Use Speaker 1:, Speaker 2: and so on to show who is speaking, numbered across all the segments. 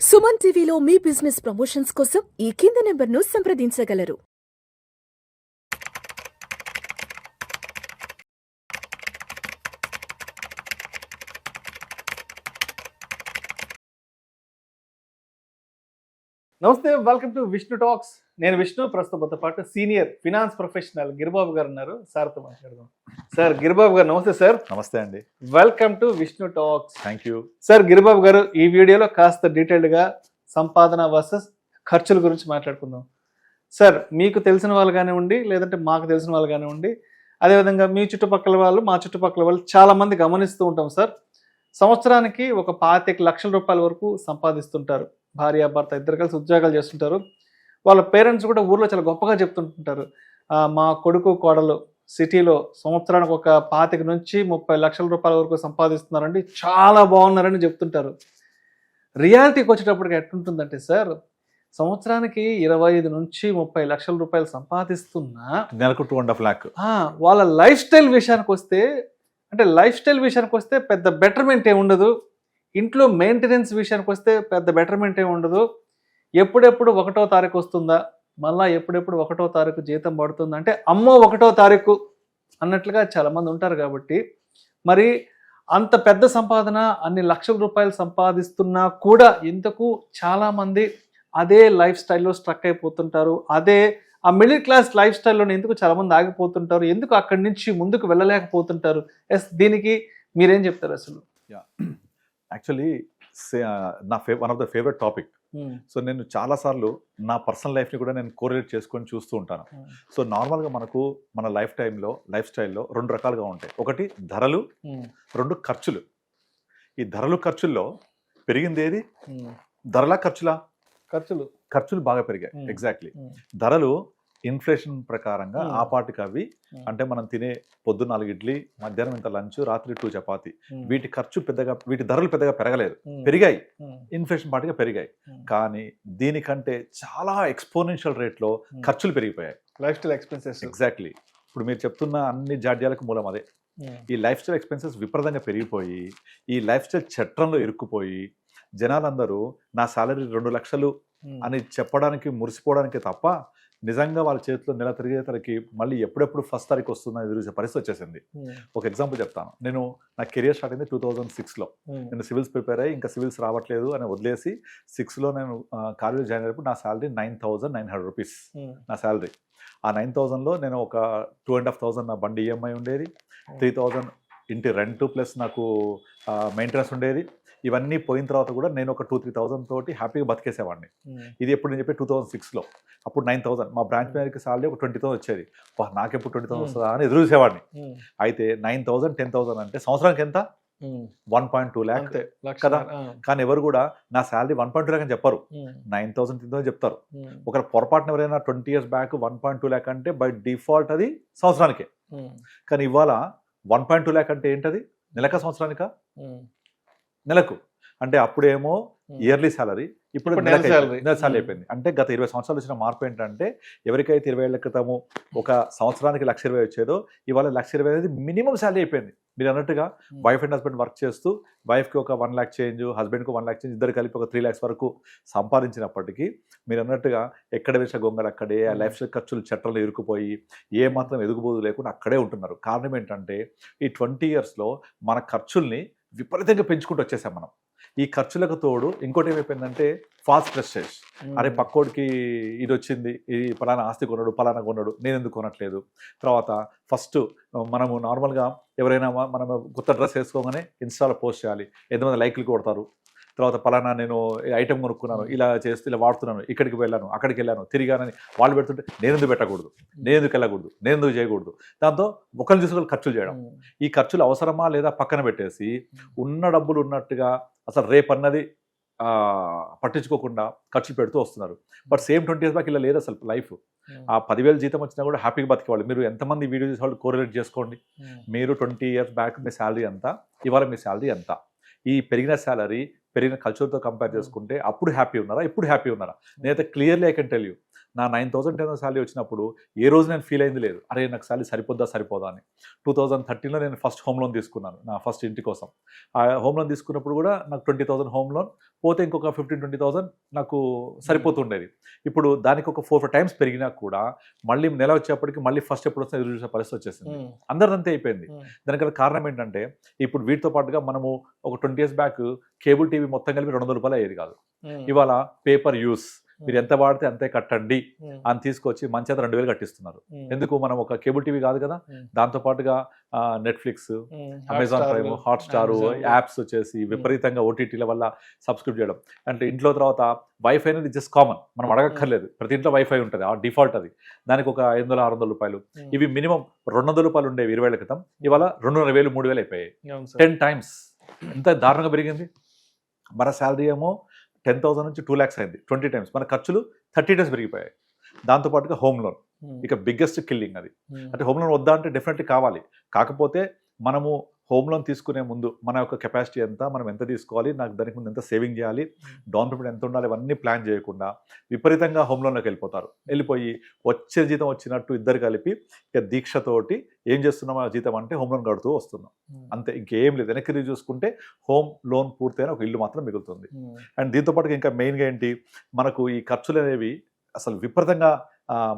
Speaker 1: సుమన్ టీవీలో మీ business promotions కోసం ఈ కింది నెంబర్ను సంప్రదించగలరు.
Speaker 2: నమస్తే, వెల్కమ్ టు విష్ణు టాక్స్. నేను విష్ణు. ప్రస్తుతంతో పాటు సీనియర్ ఫినాన్స్ ప్రొఫెషనల్ గిరిబాబు గారు ఉన్నారు. సార్తో మాట్లాడదాం. సార్, గిరిబాబు గారు నమస్తే సార్.
Speaker 3: నమస్తే అండి.
Speaker 2: Welcome to Vishnu talks.
Speaker 3: Thank you
Speaker 2: sir. Giribabu గారు, ఈ వీడియోలో కాస్త డీటెయిల్డ్గా సంపాదన వర్సెస్ ఖర్చుల గురించి మాట్లాడుకుందాం. సార్, మీకు తెలిసిన వాళ్ళు కానివ్వండి, లేదంటే మాకు తెలిసిన వాళ్ళు కానివ్వండి, అదేవిధంగా మీ చుట్టుపక్కల వాళ్ళు, మా చుట్టుపక్కల వాళ్ళు చాలామంది గమనిస్తూ ఉంటాం సార్. సంవత్సరానికి ఒక 25 లక్షల రూపాయల వరకు సంపాదిస్తుంటారు. భార్య భర్త ఇద్దరు కలిసి ఉద్యోగాలు చేస్తుంటారు. వాళ్ళ పేరెంట్స్ కూడా ఊర్లో చాలా గొప్పగా చెప్తుంటుంటారు, మా కొడుకు కోడలు సిటీలో సంవత్సరానికి ఒక 25 నుంచి 30 లక్షల రూపాయల వరకు సంపాదిస్తున్నారండి, చాలా బాగున్నారని చెప్తుంటారు. రియాలిటీకి వచ్చేటప్పటికి ఎట్లుంటుందంటే సార్, సంవత్సరానికి 25 నుంచి 30 లక్షల రూపాయలు సంపాదిస్తున్నా
Speaker 3: నెలకు 2.5 lakh.
Speaker 2: వాళ్ళ లైఫ్ స్టైల్ విషయానికి వస్తే పెద్ద బెటర్మెంట్ ఏమి ఉండదు. ఇంట్లో మెయింటెనెన్స్ విషయానికి వస్తే పెద్ద బెటర్మెంట్ ఏమి ఉండదు. ఎప్పుడెప్పుడు 1వ తారీఖు వస్తుందా, మళ్ళీ ఎప్పుడెప్పుడు 1వ తారీఖు జీతం పడుతుందా అంటే అమ్మో 1వ తారీఖు అన్నట్లుగా చాలామంది ఉంటారు. కాబట్టి మరి అంత పెద్ద సంపాదన, అన్ని లక్షల రూపాయలు సంపాదిస్తున్నా కూడా ఎందుకు చాలామంది అదే లైఫ్ స్టైల్లో స్ట్రక్ అయిపోతుంటారు, అదే ఆ మిడిల్ క్లాస్ లైఫ్ స్టైల్లో ఎందుకు చాలామంది ఆగిపోతుంటారు, ఎందుకు అక్కడి నుంచి ముందుకు వెళ్ళలేకపోతుంటారు? దీనికి మీరేం చెప్తారు అసలు?
Speaker 3: Actually one of the favourite topic. So నేను చాలాసార్లు నా పర్సనల్ లైఫ్ని కూడా నేను కోరిలేట్ చేసుకొని చూస్తూ ఉంటాను. సో నార్మల్గా మనకు మన లైఫ్ స్టైల్లో 2 రకాలుగా ఉంటాయి. ఒకటి ధరలు, 2 ఖర్చులు. ఈ ధరలు ఖర్చుల్లో పెరిగింది ఏది? ధరలా ఖర్చులా? ఖర్చులు బాగా పెరిగాయి. ఎగ్జాక్ట్లీ. ధరలు ఇన్ఫ్లేషన్ ప్రకారంగా ఆ పాటికి అవి, అంటే మనం తినే పొద్దున్న 4 ఇడ్లీ, మధ్యాహ్నం ఇంత లంచ్, రాత్రి 2 చపాతి, వీటి ధరలు పెద్దగా పెరగలేదు, పెరిగాయి. ఇన్ఫ్లేషన్ పాటిగా పెరిగాయి. కానీ దీనికంటే చాలా ఎక్స్పోనెన్షియల్ రేట్లో ఖర్చులు పెరిగిపోయాయి.
Speaker 2: Life style expenses.
Speaker 3: ఎగ్జాక్ట్లీ. ఇప్పుడు మీరు చెప్తున్న అన్ని జాడ్యాలకు మూలం అదే. ఈ లైఫ్ స్టైల్ ఎక్స్పెన్సెస్ విపరీతంగా పెరిగిపోయి, ఈ లైఫ్ స్టైల్ చట్రంలో ఇరుక్కుపోయి జనాలందరూ నా సాలరీ 2 లక్షలు అని చెప్పడానికి మురిసిపోవడానికి తప్ప నిజంగా వాళ్ళ చేతిలో నెల తిరిగేతలకి మళ్ళీ ఎప్పుడెప్పుడు 1st తారీఖు వస్తుందని ఎదురు పరిస్థితి వచ్చేసింది. ఒక ఎగ్జాంపుల్ చెప్తాను. నా కెరియర్ స్టార్ట్ అయింది 2006లో. నేను సివిల్స్ ప్రిపేర్ అయ్యి ఇంకా సివిల్స్ రావట్లేదు అని వదిలేసి 6లో నేను కాలేజ్ జాయిన్ అయినప్పుడు నా శాలరీ 9,900 రూపీస్ నా శాలరీ. ఆ 9,000లో నేను ఒక 2,500 నా బండి ఈఎంఐ ఉండేది, 3,000 ఇంటి రెంట్ ప్లస్ నాకు మెయింటెనెన్స్ ఉండేది. ఇవన్నీ పోయిన తర్వాత కూడా నేను ఒక 2-3,000 తోటి హ్యాపీగా బతికేసేవాడిని. ఇది ఎప్పుడు నేను చెప్పి 2006లో. అప్పుడు 9,000 మా బ్రాంచ్ మేనేజర్కి సాలరీ ఒక 20,000 వచ్చేది. నాకెప్పుడు 20,000 వస్తుందా అని ఎదురు చూసేవాడిని. అయితే 9,000 10,000 అంటే సంవత్సరానికి ఎంత? 1.2 lakh కదా. కానీ ఎవరు కూడా నా శాలరీ 1.2 lakh అని చెప్పరు, 9,000 10,000 చెప్తారు. ఒక పొరపాటున ఎవరైనా 20 years బ్యాక్ 1.2 lakh అంటే బై డిఫాల్ట్ అది సంవత్సరానికే. కానీ ఇవాళ 1.2 lakh అంటే ఏంటది? నెలక సంవత్సరానిక? నెలకు. అంటే అప్పుడేమో ఇయర్లీ శాలరీ, ఇప్పుడు నెల శాలరీ అయిపోయింది. అంటే గత 20 సంవత్సరాలు వచ్చిన మార్పు ఏంటంటే, ఎవరికైతే 20 ఏళ్ల క్రితము ఒక సంవత్సరానికి 1,20,000 వచ్చేదో ఇవాళ 1,20,000 అనేది మినిమం శాలరీ అయిపోయింది. మీరు అన్నట్టుగా వైఫ్ అండ్ హస్బెండ్ వర్క్ చేస్తూ వైఫ్కి ఒక 1 lakh చేంజ్, హస్బెండ్కి 1 lakh చేంజ్, ఇద్దరు కలిపి ఒక 3 lakhs వరకు సంపాదించినప్పటికీ మీరు అన్నట్టుగా ఎక్కడ వేసే గొంగలు అక్కడే, ఆ లైఫ్ స్టైల్ ఖర్చులు చట్టంలో ఇరుక్కుపోయి ఏ మాత్రం ఎదుగుబోదు లేకుండా అక్కడే ఉంటున్నారు. కారణం ఏంటంటే, ఈ 20 yearsలో మన ఖర్చుల్ని విపరీతంగా పెంచుకుంటూ వచ్చేసాం మనం. ఈ ఖర్చులకు తోడు ఇంకోటి ఏమైపోయిందంటే ఫాస్ట్ ప్రెస్టేజ్. అరే పక్కోడికి ఇది వచ్చింది, ఇది పలానా ఆస్తి కొన్నాడు, నేను ఎందుకు కొనట్లేదు. తర్వాత ఫస్ట్ మనము నార్మల్గా ఎవరైనా మనం కొత్త డ్రెస్ వేసుకోగానే ఇన్స్టాలో పోస్ట్ చేయాలి, ఎంతమంది లైక్లు కొడతారు. తర్వాత పలానా నేను ఐటెం కొనుక్కున్నాను, ఇలా చేస్తూ ఇలా వాడుతున్నాను, ఇక్కడికి వెళ్ళాను, అక్కడికి వెళ్ళాను, తిరిగానని వాళ్ళు పెడుతుంటే నేను ఎందుకు పెట్టకూడదు, నేను ఎందుకు వెళ్ళకూడదు, నేను ఎందుకు చేయకూడదు. దాంతో ఒకరిని చూసుకొని ఖర్చులు చేయడం. ఈ ఖర్చులు అవసరమా లేదా పక్కన పెట్టేసి ఉన్న డబ్బులు ఉన్నట్టుగా అసలు రేపన్నది పట్టించుకోకుండా ఖర్చు పెడుతూ వస్తున్నారు. బట్ సేమ్ 20 years బ్యాక్ ఇలా లేదు అసలు లైఫ్. ఆ 10,000 జీతం వచ్చినా కూడా హ్యాపీగా బతికేవాళ్ళు. మీరు ఎంతమంది వీడియో చేసే వాళ్ళు కోరిలేట్ చేసుకోండి. మీరు 20 years బ్యాక్ మీ శాలరీ ఎంత, ఇవాళ మీ శాలరీ ఎంత, ఈ పెరిగిన శాలరీ పెరిగిన కల్చర్తో కంపేర్ చేసుకుంటే అప్పుడు హ్యాపీ ఉన్నారా, ఇప్పుడు హ్యాపీ ఉన్నారా? నేనైతే clearly I can tell you, నా 9,000 10,000 శాలరీ వచ్చినప్పుడు ఏ రోజు నేను ఫీల్ అయింది లేదు, అరే నాకు శాలరీ సరిపోదా అని. 2013లో నేను ఫస్ట్ హోమ్ లోన్ తీసుకున్నాను నా ఫస్ట్ ఇంటి కోసం. ఆ హోమ్ లోన్ తీసుకున్నప్పుడు కూడా నాకు 20,000 హోమ్ లోన్ పోతే ఇంకొక 15-20,000 నాకు సరిపోతుండేది. ఇప్పుడు దానికి ఒక 4 టైమ్స్ పెరిగినా కూడా మళ్ళీ నెల వచ్చేప్పటికి మళ్ళీ ఫస్ట్ ఎప్పుడు వస్తే ఎదురు చూసే పరిస్థితి వచ్చేసింది. అందరిదంతే అయిపోయింది. దానికి కారణం ఏంటంటే ఇప్పుడు వీటితో పాటుగా మనము ఒక 20 years బ్యాక్ కేబుల్ టీవీ మొత్తం కలిపి 200 రూపాయలు అయ్యేది కాదు. ఇవాళ పేపర్ యూస్ మీరు ఎంత వాడితే అంతే కట్టండి అని తీసుకొచ్చి మంచి 2,000 కట్టిస్తున్నారు. ఎందుకు? మనం ఒక కేబుల్ టీవీ కాదు కదా, దాంతో పాటుగా Netflix, Amazon prime, Hotstar, apps వచ్చేసి విపరీతంగా ఓటీటీల వల్ల సబ్స్క్రైబ్ చేయడం. అంటే ఇంట్లో తర్వాత వైఫై అనేది జస్ట్ కామన్, మనం అడగక్కర్లేదు. ప్రతి ఇంట్లో వైఫై ఉంటుంది, ఆ డిఫాల్ట్ అది. దానికి ఒక 500-600 రూపాయలు. ఇవి మినిమం 200 రూపాయలు ఉండేవి 20 ఏళ్ల క్రితం, ఇవాళ 2,500-3,000 అయిపోయాయి. 10 times. ఎంత దారుణంగా పెరిగింది. మన శాలరీ ఏమో 10,000 నుంచి 2 lakhs అయింది, 20 times. మన ఖర్చులు 30 times పెరిగిపోయాయి. దాంతోపాటుగా హోమ్ లోన్ ఇక బిగ్గెస్ట్ కిల్లింగ్ అది. అంటే హోమ్ లోన్ వద్దా అంటే డెఫినెట్లీ కావాలి. కాకపోతే మనము హోమ్ లోన్ తీసుకునే ముందు మన యొక్క కెపాసిటీ ఎంత, మనం ఎంత తీసుకోవాలి, నాకు దానికి ముందు ఎంత సేవింగ్ చేయాలి, డౌన్ పేమెంట్ ఎంత ఉండాలి, ఇవన్నీ ప్లాన్ చేయకుండా విపరీతంగా హోమ్ లోన్లోకి వెళ్ళిపోయి వచ్చే జీతం వచ్చినట్టు ఇద్దరు కలిపి ఇక దీక్షతోటి ఏం చేస్తున్నాం ఆ జీతం అంటే హోమ్ లోన్ కడుతూ వస్తున్నాం. అంతే, ఇంకేం లేదు. వెనక్కి చూసుకుంటే హోమ్ లోన్ పూర్తయిన ఒక ఇల్లు మాత్రం మిగులుతుంది. అండ్ దీంతో పాటు ఇంకా మెయిన్గా ఏంటి, మనకు ఈ ఖర్చులు అనేవి అసలు విపరీతంగా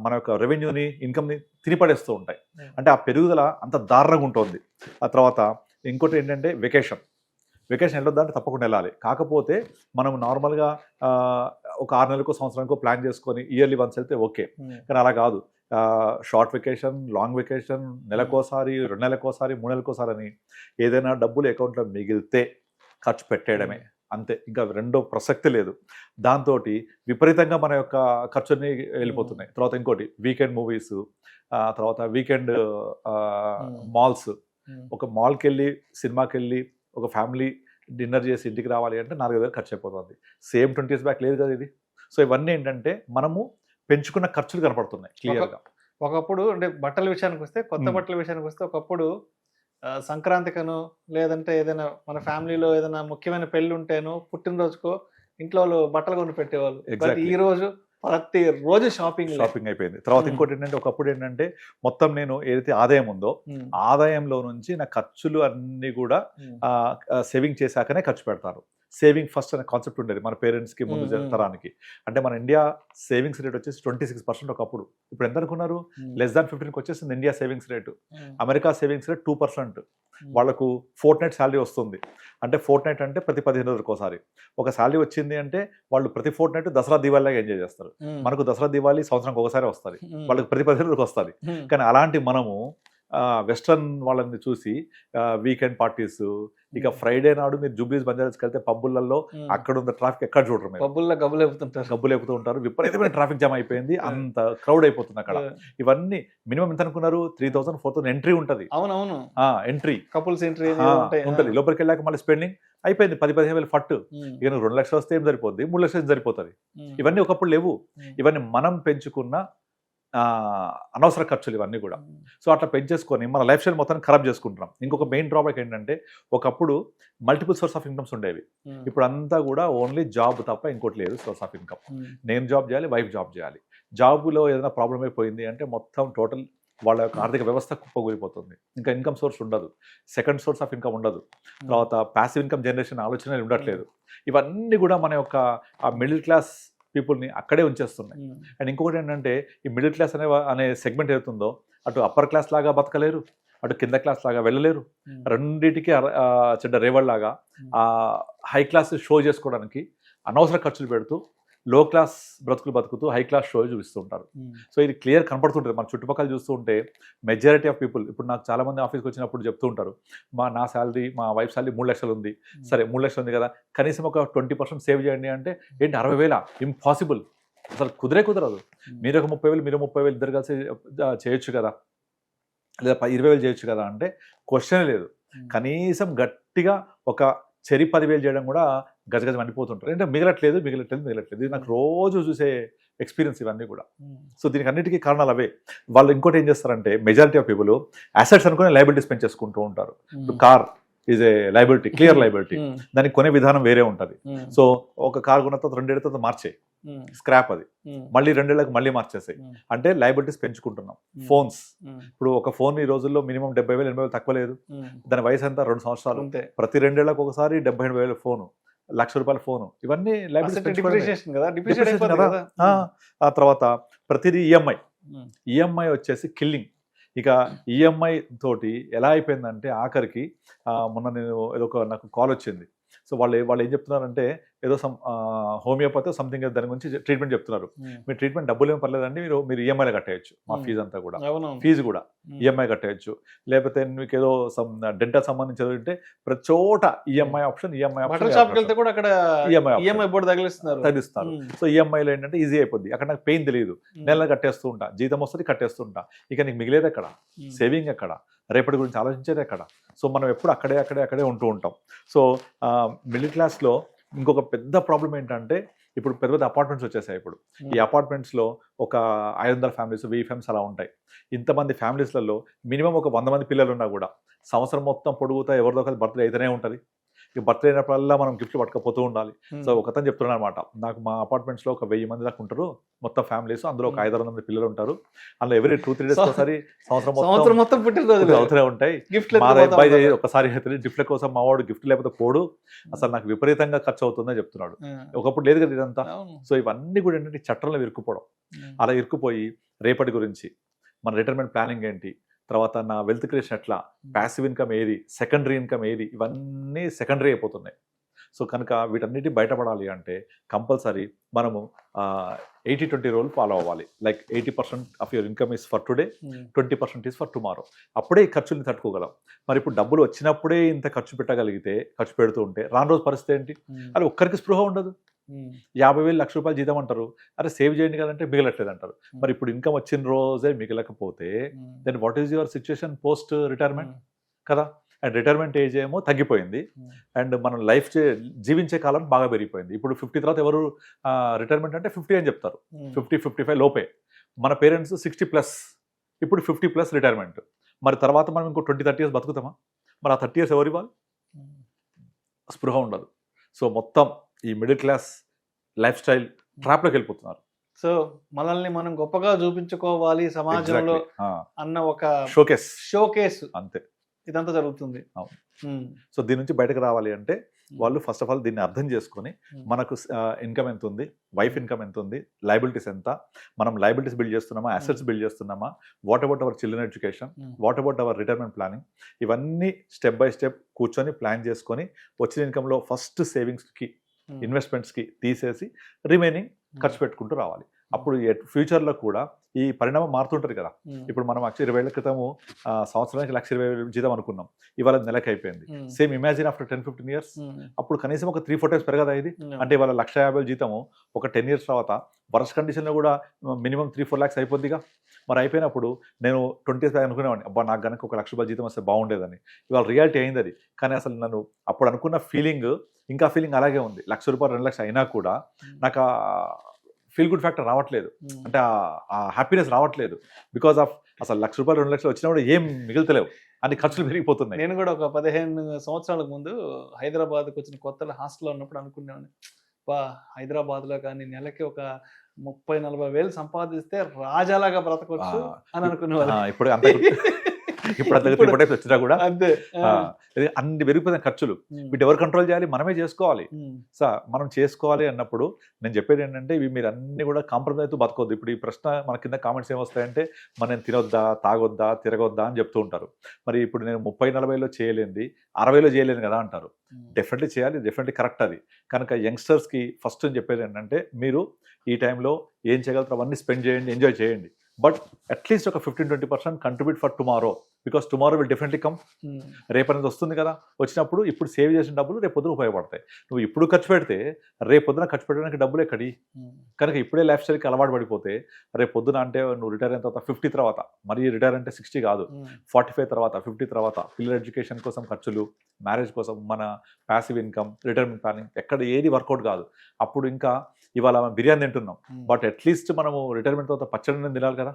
Speaker 3: మన యొక్క రెవెన్యూని, ఇన్కమ్ని తినిపడేస్తూ ఉంటాయి. అంటే ఆ పెరుగుదల అంత దారుణంగా ఉంటుంది. ఆ తర్వాత ఇంకోటి ఏంటంటే వెకేషన్ వెళ్ళొద్దా అంటే తప్పకుండా వెళ్ళాలి. కాకపోతే మనం నార్మల్గా ఒక 6 నెలలకో సంవత్సరానికో ప్లాన్ చేసుకొని ఇయర్లీ వన్స్ వెళ్తే ఓకే. కానీ అలా కాదు, షార్ట్ వెకేషన్, లాంగ్ వెకేషన్, నెలకోసారి, 2 నెలలకోసారి, 3 నెలలకోసారి అని ఏదైనా డబ్బులు అకౌంట్లో మిగిలితే ఖర్చు పెట్టేయడమే అంతే, ఇంకా రెండో ప్రసక్తి లేదు. దాంతో విపరీతంగా మన యొక్క ఖర్చుని వెళ్ళిపోతున్నాయి. తర్వాత ఇంకోటి వీకెండ్ మూవీస్, తర్వాత వీకెండ్ మాల్స్. ఒక మాల్కి వెళ్ళి, సినిమాకి వెళ్ళి, ఒక ఫ్యామిలీ డిన్నర్ చేసి ఇంటికి రావాలి అంటే 4,000 ఖర్చు అయిపోతుంది. సేమ్ 20 years బ్యాక్ లేదు కదా ఇది. సో ఇవన్నీ ఏంటంటే మనము పెంచుకున్న ఖర్చులు కనపడుతున్నాయి క్లియర్గా.
Speaker 2: ఒకప్పుడు అంటే బట్టల విషయానికి వస్తే, కొత్త బట్టల విషయానికి వస్తే, ఒకప్పుడు సంక్రాంతికను లేదంటే ఏదైనా మన ఫ్యామిలీలో ఏదైనా ముఖ్యమైన పెళ్లి ఉంటేనో పుట్టినరోజుకో ఇంట్లో వాళ్ళు బట్టలు కొని పెట్టేవాళ్ళు. ఈ రోజు ప్రతి రోజు షాపింగ్
Speaker 3: అయిపోయింది. తర్వాత ఇంకోటి ఏంటంటే, ఒకప్పుడు ఏంటంటే మొత్తం నేను ఏదైతే ఆదాయం ఉందో ఆదాయంలో నుంచి నా ఖర్చులు అన్ని కూడా సేవింగ్ చేశాకనే ఖర్చు పెడతారు. సేవింగ్ ఫస్ట్ అనే కాన్సెప్ట్ ఉండేది మన పేరెంట్స్కి, ముందు తరానికి. అంటే మన ఇండియా సేవింగ్స్ రేట్ వచ్చేసి 26% ఒకప్పుడు. ఇప్పుడు ఎంత అనుకున్నారు? <15% వచ్చేసింది India savings rate. America savings rate 2%. వాళ్ళకు ఫోర్ట్నైట్ శాలరీ వస్తుంది. అంటే ఫోర్ట్నైట్ అంటే ప్రతి 15 రోజులకు ఒకసారి ఒక శాలరీ వచ్చింది అంటే వాళ్ళు ప్రతి ఫోర్ట్నైట్ దసరా దీవాళిలాగా ఎంజాయ్ చేస్తారు. మనకు దసరా దీవాళి సంవత్సరానికి ఒకసారి వస్తుంది, వాళ్ళకి ప్రతి 15 రోజులకు వస్తుంది. కానీ అలాంటి మనము వెస్ట్రన్ వాళ్ళని చూసి వీకెండ్ పార్టీస్, ఇక ఫ్రైడే నాడు మీరు జూబ్లీస్ బంజారాస్కి వెళ్తే పబ్బులలో అక్కడ ఉన్న ట్రాఫిక్ ఎక్కడ చూడరు,
Speaker 2: పబ్బుల్లో గబ్బులు లేపుతూ
Speaker 3: ఉంటారు. విపరీతమైన ట్రాఫిక్ జామ్ అయిపోయింది, అంత క్రౌడ్ అయిపోతుంది అక్కడ. ఇవన్నీ మినిమం ఎంత అనుకున్నారు? 3,000-4,000 ఎంట్రీ ఉంటుంది.
Speaker 2: అవునవును,
Speaker 3: ఎంట్రీ,
Speaker 2: కపుల్స్ ఎంట్రీ
Speaker 3: ఉంటుంది. లోపలికి వెళ్ళాక మళ్ళీ స్పెండింగ్ అయిపోయింది 10,000-15,000 ఫట్టు. ఇక 2 లక్షలు వస్తే ఏం సరిపోద్ది, 3 లక్షలు సరిపోతుంది. ఇవన్నీ ఒకప్పుడు లేవు. ఇవన్నీ మనం పెంచుకున్న అనవసర ఖర్చులు ఇవన్నీ కూడా. సో అట్లా పెంచేసుకొని మన లైఫ్ స్టైల్ మొత్తం ఖరాబ్ చేసుకుంటున్నాం. ఇంకొక మెయిన్ డ్రాబ్యాక్ ఏంటంటే, ఒకప్పుడు మల్టిపుల్ సోర్స్ ఆఫ్ ఇన్కమ్స్ ఉండేవి. ఇప్పుడు అంతా కూడా ఓన్లీ జాబ్ తప్ప ఇంకోటి లేదు సోర్స్ ఆఫ్ ఇన్కమ్. నేను జాబ్ చేయాలి, వైఫ్ జాబ్ చేయాలి. జాబ్లో ఏదైనా ప్రాబ్లం అయిపోయింది అంటే మొత్తం టోటల్ వాళ్ళ యొక్క ఆర్థిక వ్యవస్థ కుప్పగూలిపోతుంది. ఇంకా ఇన్కమ్ సోర్స్ ఉండదు, సెకండ్ సోర్స్ ఆఫ్ ఇన్కమ్ ఉండదు. తర్వాత ప్యాసివ్ ఇన్కమ్ జనరేషన్ ఆలోచన ఉండట్లేదు. ఇవన్నీ కూడా మన యొక్క ఆ మిడిల్ క్లాస్ పీపుల్ని అక్కడే ఉంచేస్తున్నాయి. అండ్ ఇంకొకటి ఏంటంటే, ఈ మిడిల్ క్లాస్ అనే సెగ్మెంట్ ఏదైతుందో అటు అప్పర్ క్లాస్ లాగా బతకలేరు, అటు కింద క్లాస్ లాగా వెళ్ళలేరు. రెండింటికి చెడ్డ రేవల్లాగా హై క్లాస్ షో చేసుకోవడానికి అనవసర ఖర్చులు పెడుతూ లో క్లాస్ బ్రతుకులు బతుకుతూ హై క్లాస్ షో చూపిస్తూ ఉంటారు. సో ఇది క్లియర్ కనపడుతుంటుంది మన చుట్టుపక్కల చూస్తూ ఉంటే. మెజారిటీ ఆఫ్ పీపుల్, ఇప్పుడు నాకు చాలా మంది ఆఫీస్కి వచ్చినప్పుడు చెప్తూ ఉంటారు, నా శాలరీ, మా వైఫ్ శాలరీ 3 లక్షలు ఉంది. సరే 3 లక్షలు ఉంది కదా, కనీసం ఒక 20% సేవ్ చేయండి అంటే ఏంటి 60,000? ఇంపాసిబుల్, అసలు కుదరదు. మీరు ఒక 30,000, మీరు 30,000 ఇద్దరు కలిసి చేయొచ్చు కదా, లేదా 20,000 చేయొచ్చు కదా అంటే క్వశ్చనే లేదు. కనీసం గట్టిగా ఒక చెరి 10,000 చేయడం కూడా గజగజం అనిపోతుంటారు. అంటే మిగలట్లేదు. ఇది నాకు రోజు చూసే ఎక్స్పీరియన్స్ ఇవన్నీ కూడా. సో దీనికి అన్నిటికీ కారణాలు అవే. వాళ్ళు ఇంకోటి ఏం చేస్తారంటే, మెజారిటీ ఆఫ్ పీపుల్ అసెట్స్ అనుకుని లయబిలిటీస్ పెంచేసుకుంటూ ఉంటారు. Car is a liability, clear liability. దానికి కొనే విధానం వేరే ఉంటుంది. సో ఒక కార్ కొన్న తర్వాత 2 ఏళ్ల తర్వాత మార్చేయి, స్క్రాప్ అది, మళ్ళీ 2 ఏళ్ళకి మళ్ళీ మార్చేసాయి. అంటే లైబిలిటీస్ పెంచుకుంటున్నాం. ఫోన్స్, ఇప్పుడు ఒక ఫోన్ ఈ రోజుల్లో మినిమం 70,000 80,000 తక్కువ లేదు. దాని వయసు ఎంత 2 సంవత్సరాలు. ప్రతి 2 ఏళ్ళకి ఒకసారి 78,000 ఫోను, ₹1,00,000 ఫోను, ఇవన్నీ లైబిలిటీస్ కదా. ఆ తర్వాత ప్రతిదీ ఈఎంఐ వచ్చేసి కిల్లింగ్. ఇక ఈఎంఐ తోటి ఎలా అయిపోయిందంటే ఆఖరికి మొన్న నాకు కాల్ వచ్చింది. సో వాళ్ళు ఏం చెప్తున్నారంటే ఏదో హోమియోపతి సంథింగ్ దాని గురించి ట్రీట్మెంట్ చెప్తున్నారు. మీరు ట్రీట్మెంట్ డబ్బులు ఏం పర్లేదండి, మీరు ఈఎంఐలో కట్టేయచ్చు, మా ఫీజు అంతా కూడా, ఫీజు కూడా ఈఎంఐ కట్టేయచ్చు. లేకపోతే మీకు ఏదో డెంటల్ సంబంధించి ఉంటే ప్రతి చోట ఈఎంఐ ఆప్షన్ తగ్గిస్తారు. సో ఈఎంఐలో ఏంటంటే ఈజీ అయిపోద్ది. అక్కడ నాకు పెయిన్ తెలియదు, నెల కట్టేస్తూ ఉంటా, జీతం వస్తుంది కట్టేస్తూ ఉంటా. ఇక నీకు మిగిలేదు ఎక్కడ, సేవింగ్ ఎక్కడ, రేపటి గురించి ఆలోచించేది ఎక్కడ. సో మనం ఎప్పుడు అక్కడే ఉంటూ ఉంటాం. సో మిడిల్ క్లాస్లో ఇంకొక పెద్ద ప్రాబ్లం ఏంటంటే ఇప్పుడు పెద్ద అపార్ట్మెంట్స్ వచ్చేసాయి. ఇప్పుడు ఈ అపార్ట్మెంట్స్లో ఒక 500 ఫ్యామిలీస్ 1000 ఫ్యామిలీస్ అలా ఉంటాయి. ఇంతమంది ఫ్యామిలీస్లలో మినిమం ఒక 100 మంది పిల్లలు ఉన్నా కూడా సంవత్సరం మొత్తం పొడుగుతా ఎవరిదో ఒకరి బర్త్డే అయితేనే ఉంటుంది. ఇక బర్త్డే అయినప్పుడల్లా మనం గిఫ్ట్లు పట్టుకపోతూ ఉండాలి. సో ఒకతను చెప్తున్నాడు అనమాట, నాకు మా అపార్ట్మెంట్స్లో ఒక 1000 మంది దాకా ఉంటారు మొత్తం ఫ్యామిలీస్, అందులో ఒక 500 మంది పిల్లలు ఉంటారు. అందులో ఎవరీ 2-3 డేస్ ఒకసారి సంవత్సరం మొత్తం పుట్టినరోజు అవుతూనే ఉంటాయి. మా అబ్బాయి ఒకసారి గిఫ్ట్ల కోసం మా వాడు గిఫ్ట్ లేకపోతే పోడు, అసలు నాకు విపరీతంగా ఖర్చు అవుతుందని చెప్తున్నాడు. ఒకప్పుడు లేదు కదా ఇదంతా. సో ఇవన్నీ కూడా ఏంటంటే చట్టంలో ఇరుక్కుపోవడం. అలా ఇరుక్కుపోయి రేపటి గురించి మన రిటైర్మెంట్ ప్లానింగ్ ఏంటి, తర్వాత నా వెల్త్ క్రియేషన్ ఎట్లా, ప్యాసివ్ ఇన్కమ్ ఏది, సెకండరీ ఇన్కమ్ ఏది, ఇవన్నీ సెకండరీ అయిపోతున్నాయి. సో కనుక వీటన్నిటి బయటపడాలి అంటే కంపల్సరీ మనము 80-20 రూల్ ఫాలో అవ్వాలి. Like 80% of your income is for today, 20% is for tomorrow. అప్పుడే ఈ ఖర్చుని తట్టుకోగలం. మరి ఇప్పుడు డబ్బులు వచ్చినప్పుడే ఇంత ఖర్చు పెట్టగలిగితే, ఖర్చు పెడుతూ ఉంటే రాను రోజు పరిస్థితి ఏంటి? అది ఒక్కరికి స్పృహ ఉండదు. 50,000 ₹1,00,000 జీతం అంటారు, అరే సేవ్ చేయండి కదంటే మిగలట్లేదు అంటారు. మరి ఇప్పుడు ఇన్కమ్ వచ్చిన రోజే మిగలకపోతే then what is your situation post retirement కదా. అండ్ రిటైర్మెంట్ ఏజ్ ఏమో తగ్గిపోయింది, అండ్ మనం లైఫ్ జీవించే కాలం బాగా పెరిగిపోయింది. ఇప్పుడు 50 తర్వాత ఎవరు రిటైర్మెంట్ అంటే 50 అని చెప్తారు, 50-55 లోపే. మన పేరెంట్స్ 60+, ఇప్పుడు 50+ రిటైర్మెంట్. మరి తర్వాత మనం ఇంకో 20-30 ఇయర్స్ బతుకుతామా? మరి ఆ 30 ఇయర్స్ ఎవరు ఇవ్వాలి? స్పృహ ఉండదు. సో మొత్తం ఈ మిడిల్ క్లాస్ లైఫ్ స్టైల్ ట్రాప్లోకి వెళ్ళిపోతున్నారు.
Speaker 2: సో మనల్ని మనం గొప్పగా చూపించుకోవాలి సమాజంలో అన్న ఒక షోకేస్ అంతే ఇదంతా జరుగుతుంది.
Speaker 3: సో దీని నుంచి బయటకు రావాలి అంటే వాళ్ళు ఫస్ట్ ఆఫ్ ఆల్ దీన్ని అర్థం చేసుకొని మనకు ఇన్కమ్ ఎంత ఉంది, వైఫ్ ఇన్కమ్ ఎంత ఉంది, లయబిలిటీస్ ఎంత, మనం లయబిలిటీస్ బిల్డ్ చేస్తున్నామా, అసెట్స్ బిల్డ్ చేస్తున్నామా, what about our children education, what about our retirement planning, ఇవన్నీ స్టెప్ బై స్టెప్ కూర్చొని ప్లాన్ చేసుకొని వచ్చిన ఇన్కంలో ఫస్ట్ సేవింగ్స్కి ఇన్వెస్ట్మెంట్స్కి తీసేసి రిమైనింగ్ ఖర్చు పెట్టుకుంటూ రావాలి. అప్పుడు ఫ్యూచర్లో కూడా ఈ పరిణామం మారుతుంటుంది కదా. ఇప్పుడు మనం 20 ఏళ్ల క్రితము సంవత్సరానికి 1,20,000 జీతం అనుకున్నాం, ఇవాళ నెలకి అయిపోయింది. సేమ్ ఇమాజిన్ ఆఫ్టర్ 10-15 ఇయర్స్, అప్పుడు కనీసం ఒక 3-4 టైమ్స్ పెరగదా ఇది? అంటే ఇవాళ 1,50,000 జీతము ఒక 10 ఇయర్స్ తర్వాత వర్స్ట్ కండిషన్లో కూడా మినిమం 3-4 lakhs అయిపోద్దిగా. మరి అయిపోయినప్పుడు నేను 20 years అనుకునేవాడిని, అబ్బా నాకు కనుక ఒక ₹1,00,000 జీతం వస్తే బాగుండేదని. ఇవాళ రియాలిటీ అయింది అది. కానీ అసలు నన్ను అప్పుడు అనుకున్న ఫీలింగ్ ఇంకా ఫీలింగ్ అలాగే ఉంది. ₹1,00,000 2,00,000 అయినా కూడా నాకు ఫీల్ గుడ్ ఫ్యాక్టర్ రావట్లేదు, అంటే ఆ హ్యాపీనెస్ రావట్లేదు. బికాస్ ఆఫ్ అసలు ₹1,00,000 2,00,000 వచ్చినా కూడా ఏం మిగులుతలేవు, అన్ని ఖర్చులు పెరిగిపోతున్నాయి.
Speaker 2: నేను కూడా ఒక 15 సంవత్సరాల ముందు హైదరాబాద్కి వచ్చిన కొత్తలో హాస్టల్లో ఉన్నప్పుడు అనుకునేవాడిని, బా హైదరాబాద్లో కానీ నెలకి ఒక 30-40 వేలు సంపాదిస్తే రాజాలాగా బ్రతకొచ్చు అని అనుకునేవాళ్ళు.
Speaker 3: ఇప్పుడు వచ్చినా కూడా అంతే, అన్ని పెరిగిపోయిన ఖర్చులు. వీటి ఎవరు కంట్రోల్ చేయాలి? మనమే చేసుకోవాలి. సో మనం చేసుకోవాలి అన్నప్పుడు నేను చెప్పేది ఏంటంటే ఇవి మీరు అన్ని కూడా కాంప్రమైజ్ అయితే బతకొద్దు. ఇప్పుడు ఈ ప్రశ్న మన కింద కామెంట్స్ ఏమొస్తాయంటే మనం తినొద్దా, తాగొద్దా, తిరగొద్దా అని చెప్తూ ఉంటారు. మరి ఇప్పుడు నేను 30-40లో చేయలేంది 60లో చేయలేను కదా అంటారు. డెఫినెట్లీ చేయాలి, డెఫినెట్లీ కరెక్ట్ అది. కనుక యంగ్స్టర్స్కి ఫస్ట్ చెప్పేది ఏంటంటే మీరు ఈ టైంలో ఏం చేయగలుగుతారో అవన్నీ స్పెండ్ చేయండి, ఎంజాయ్ చేయండి. బట్ అట్లీస్ట్ ఒక 15-20% contribute for tomorrow, because tomorrow will definitely come. రేపు అనేది వస్తుంది కదా, వచ్చినప్పుడు ఇప్పుడు సేవ్ చేసిన డబ్బులు రేపు పొద్దున ఉపయోగపడతాయి. నువ్వు ఇప్పుడు ఖర్చు పెడితే రేపు పొద్దున ఖర్చు పెట్టడానికి డబ్బులు ఎక్కడి? కనుక ఇప్పుడే లైఫ్ స్టైల్కి అలవాటు పడిపోతే రేపు పొద్దున అంటే నువ్వు రిటైర్ అయిన తర్వాత 50 తర్వాత, మరి రిటైర్ అంటే 60 కాదు 45 తర్వాత 50 తర్వాత పిల్లల ఎడ్యుకేషన్ కోసం ఖర్చులు, మ్యారేజ్ కోసం మన ప్యాసివ్ ఇన్కమ్, రిటైర్మెంట్ ప్లానింగ్ ఎక్కడ ఏది వర్కౌట్ కాదు. అప్పుడు ఇంకా ఇవాళ మనం బిర్యానీ తింటున్నాం, బట్ అట్లీస్ట్ మనము రిటైర్మెంట్ తర్వాత పచ్చడి తినాలి కదా,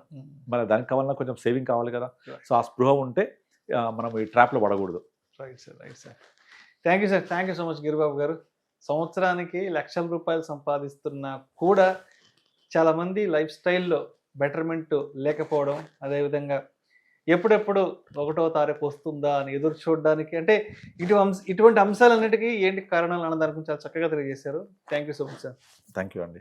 Speaker 3: మరి దానికి కావాలన్నా కొంచెం సేవింగ్ కావాలి కదా. సో ఆ స్పృహ ఉంటే మనం ఈ ట్రాప్లో పడకూడదు.
Speaker 2: Right sir, right sir. Thank you sir, thank you so much Giribabu గారు. సంవత్సరానికి లక్షల రూపాయలు సంపాదిస్తున్నా కూడా చాలామంది లైఫ్ స్టైల్లో బెటర్మెంట్ లేకపోవడం, అదేవిధంగా ఎప్పుడెప్పుడు 1వ తారీఖు వస్తుందా అని ఎదురు చూడడానికి, అంటే ఇటువంటి అంశాలన్నిటికీ ఏంటి కారణాలు అన్న దాని గురించి చాలా చక్కగా తెలియజేశారు. Thank you so much sir.
Speaker 3: Thank you అండి.